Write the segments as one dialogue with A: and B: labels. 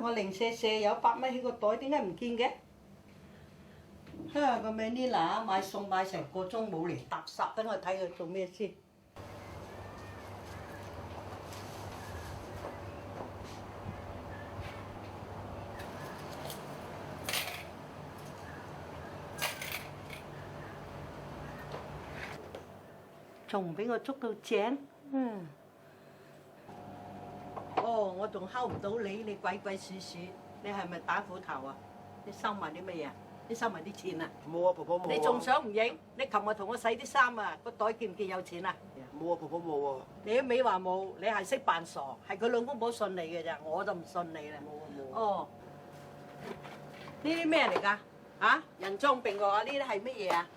A: 我零舍舍有100蚊喺個袋，點解唔見嘅？個美妮娜買餸買成個鐘冇嚟搭霎，等我睇佢做咩先。仲唔俾我捉到正？哦，我仲睺唔到你，你鬼鬼祟祟，你係咪打斧頭啊？你收埋啲乜嘢？你收埋啲錢啊？
B: 冇啊，婆婆冇啊。
A: 你仲想唔影？你琴日同我洗啲衫啊，個袋見唔見有錢啊？
B: 冇啊，婆婆冇啊。
A: 你一味話冇，你係識扮傻，係佢兩公婆信你嘅咋，我就唔信你啦。
B: 冇啊冇啊。
A: 哦，呢啲咩嚟㗎？啊，人裝病喎，呢啲係乜嘢啊？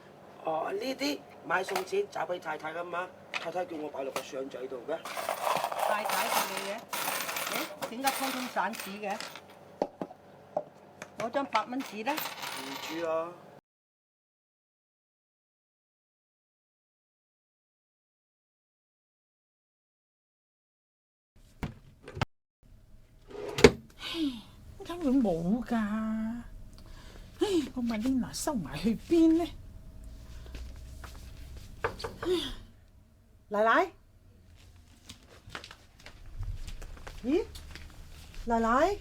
B: 哦，呢啲買餸錢找俾太太㗎嘛，太太叫我擺落個箱仔度嘅。
A: 太太叫你嘅？誒，點解通通散紙嘅？攞張100蚊紙咧？
B: 唔知啊。
C: 點解會冇㗎？唉，個瑪麗娜收埋去邊呢？
D: 奶奶，咦？奶奶，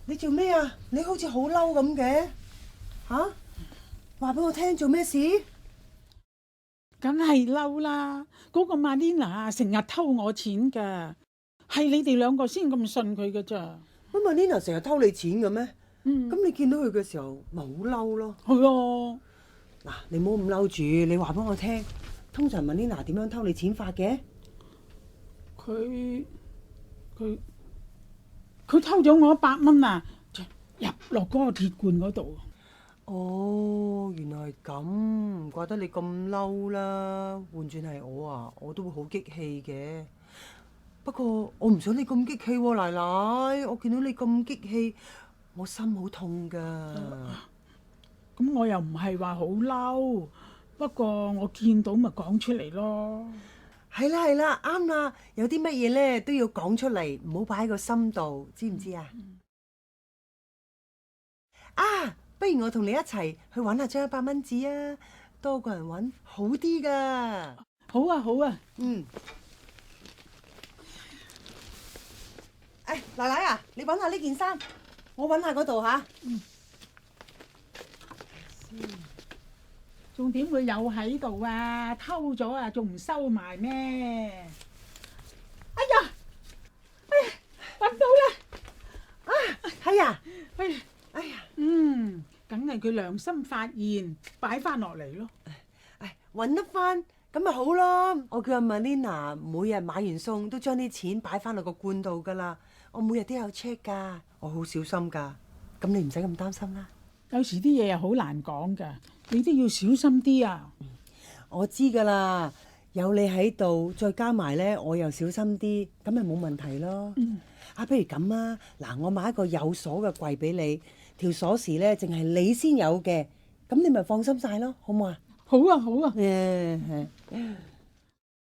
D: 你做咩啊？你好似好嬲咁嘅，嚇？話俾我聽做咩事？
C: 梗係嬲啦！嗰個瑪麗娜成日偷我錢㗎，係你哋兩個先咁信佢㗎咋？
D: 乜瑪麗娜成日偷你錢嘅咩？
C: 嗯，
D: 咁你見到佢嘅時候咪好嬲咯？
C: 係啊。
D: 嗱，你唔好咁嬲住，你話俾我聽，通常瑪麗娜點樣偷你錢法嘅？
C: 佢偷咗我100蚊啊！入落嗰個鐵罐嗰度。
D: 哦，原來係咁，唔怪得你咁嬲啦。換轉係我啊，我都會好激氣嘅。不過我唔想你咁激氣喎，奶奶。我見到你咁激氣，我心好痛㗎。
C: 咁我又唔係話好嬲，不過我見到咪講出嚟咯。
D: 係啦係啦，啱啦。有啲乜嘢咧都要講出嚟，唔好擺喺個心度，知唔知啊？啊，不如我同你一齊去揾下張100蚊紙啊！多個人揾好啲㗎。
C: 好啊好啊。
D: 嗯。奶奶啊，你揾下呢件衫，我揾下嗰度嚇。
C: 仲點會有喺度啊？偷咗啊，仲唔收埋咩？哎呀，揾到啦！
D: 啊，係啊，
C: 哎呀，梗係佢良心發現，擺翻落嚟咯。
D: 揾得翻咁咪好咯。我叫阿 Marlena 每日買完餸都將啲錢擺翻落個罐度㗎啦。我每日都有 check 㗎，我好小心㗎。咁你唔使咁擔心啦。
C: 有時啲嘢又好難講㗎，你都要小心啲啊。
D: 我知㗎啦，有你喺度，再加埋咧，我又小心啲，咁咪冇問題咯。不如咁啊，嗱，我買一個有鎖嘅櫃俾你，條鎖匙咧淨係你先有嘅，咁你咪放心晒咯，好唔好啊？
C: 好啊好啊。